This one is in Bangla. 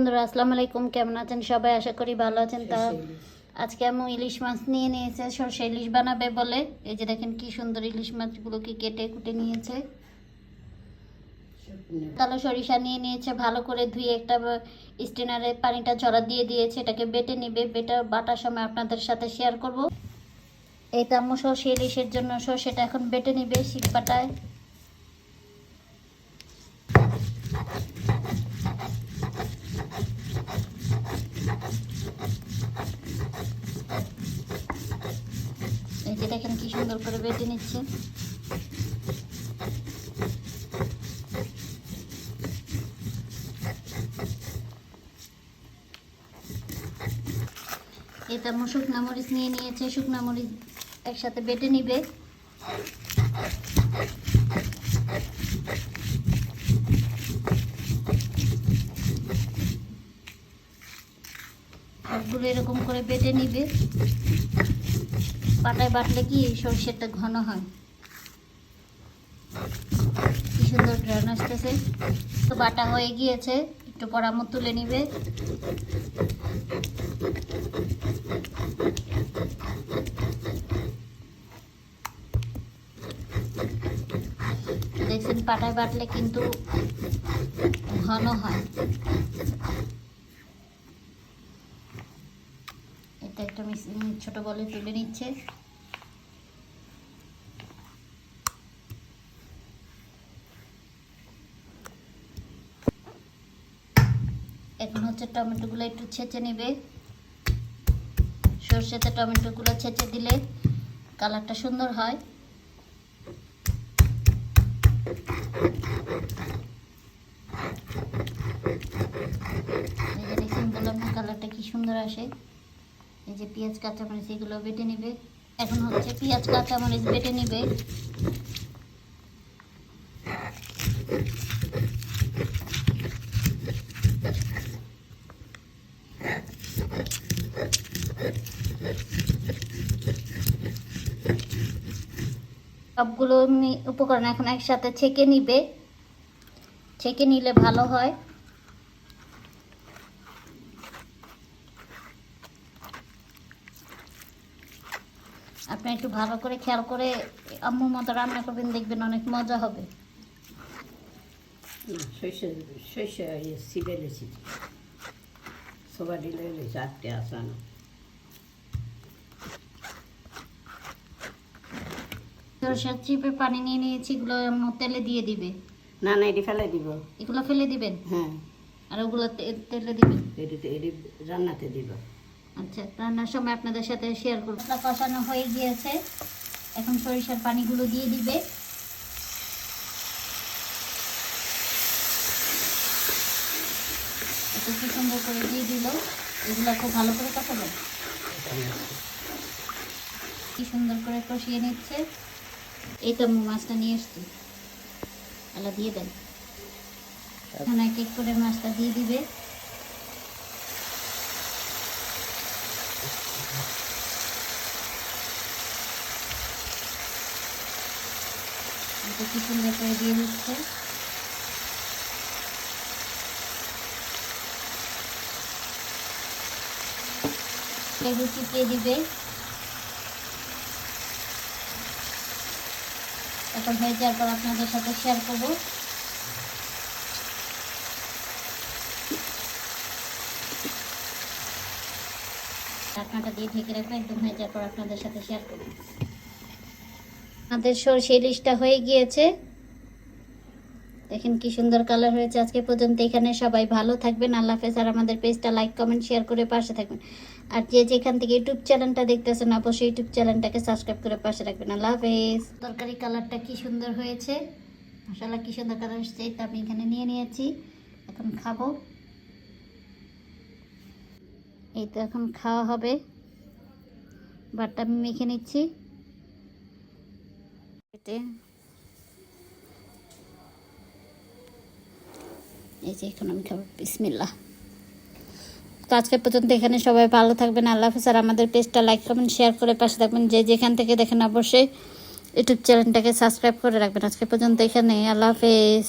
বন্ধুরা আসসালামু আলাইকুম, কেমন আছেন সবাই? আশা করি ভালো আছেন। তা আজকে আমি ইলিশ মাছ নিয়ে নিয়েছে, সরষে ইলিশ বানাবে বলে। এই যে দেখেন কি সুন্দর ইলিশ মাছগুলোকে কেটে কুটে নিয়েছে। কালো সরিষা নিয়ে নিয়েছে, ভালো করে ধুয়ে একটা স্টেনারে পানিটা ঝরা দিয়ে দিয়েছে। এটাকে বেটে নিবে, বাটার সময় আপনাদের সাথে শেয়ার করব। এইটা আম্মু সরষে ইলিশের জন্য সরষেটা এখন বেটে নিবে শিলপাটায়। এই যে দেখেন কি সুন্দর করে বেটে নিচ্ছে। এটা শুকনা মরিচ নিয়ে নিয়েছে, শুকনা মরিচ একসাথে বেটে নিবে। সবগুলো এরকম করে বেটে নিবে। পাটায় বাটলে কি সরষেটা ঘন হয়। কি সুন্দর ঘ্রাণ আসতেছে। তো বাটা হয়ে গিয়েছে, একটু পরামত তুলে নিবে। দেখছেন পাটায় বাটলে কিন্তু ঘন হয়। এটা একটা ছোট বলে তুলে নিচ্ছে। এখন হচ্ছে টমেটোগুলো একটু ছেঁচে নিবে। সরষেতে টমেটোগুলো ছেঁচে দিলে কালারটা সুন্দর হয়। এই যে দেখুন, বললাম না কালারটা কি সুন্দর আসে। এই যে পেঁয়াজ কাঁচামরিচ এগুলো বেটে নিবে। এখন হচ্ছে পেঁয়াজ কাঁচামরিচ বেটে নিবে। সবগুলো উপকরণ এখন একসাথে ছেঁকে নিবে। ছেঁকে নিলে ভালো হয়। আপনি একটু ভালো করে খেয়াল করে আম্মুর মতো রান্না করবেন, দেখবেন অনেক মজা হবে। সরষের চিপে পানি নিয়ে নিয়েছি, এগুলো তেলে দিয়ে দিবে। না না, এটি ফেলে দিব। এগুলো ফেলে দিবেন? হ্যাঁ। আর ওগুলো তেলে দিবেন? এটি রান্নাতে দিব। আচ্ছা, রান্নার সময় আপনাদের সাথে শেয়ার করব। কষানো হয়ে গিয়েছে, এখন সরিষার পানিগুলো দিয়ে দিবে। একটু কি সুন্দর করে দিয়ে দিল। এগুলো খুব ভালো করে কষাবে। কি সুন্দর করে কষিয়ে নিচ্ছে। এই তো মাছটা নিয়ে এসছি, এলা দিয়ে দেন। এখন এক এক করে মাছটা দিয়ে দিবে। কি সুন্দর করে দিয়ে দিচ্ছে। লেবু চিপিয়ে দিবে। এখন হয়ে যাওয়ার পর আপনাদের সাথে শেয়ার করব। ঢাকনাটা দিয়ে ঢেকে রাখবো, একদম হয়ে যাওয়ার পর আপনাদের সাথে শেয়ার করব। আমাদের সরষে ইলিশটা হয়ে গিয়েছে, দেখেন কি সুন্দর কালার হয়েছে। আজকে পর্যন্ত এখানে, সবাই ভালো থাকবেন। আল্লাহ হাফেজ। আর আমাদের পেজটা লাইক কমেন্ট শেয়ার করে পাশে থাকবেন। আর যে যেখান থেকে ইউটিউব চ্যানেলটা দেখতেছেন, অবশ্যই ইউটিউব চ্যানেলটাকে সাবস্ক্রাইব করে পাশে রাখবেন। আল্লাহ হাফেজ। তরকারি কালারটা কি সুন্দর হয়েছে, মাশাআল্লাহ কি সুন্দর কালার এসেছে। এটা আমি এখানে নিয়ে নিয়েছি, এখন খাবো। এই তো এখন খাওয়া হবে। ভাতটা আমি মেখে নিচ্ছি। এই যে এখন আমি খাবো, বিসমিল্লাহ। তো আজকে পর্যন্ত এখানে, সবাই ভালো থাকবেন। আল্লাহ হাফেজ। আর আমাদের পেজটা লাইক কমেন্ট শেয়ার করে পাশে থাকবেন। যে যেখান থেকে দেখেন অবশ্যই ইউটিউব চ্যানেলটাকে সাবস্ক্রাইব করে রাখবেন। আজকে পর্যন্ত এখানে, আল্লাহ হাফেজ।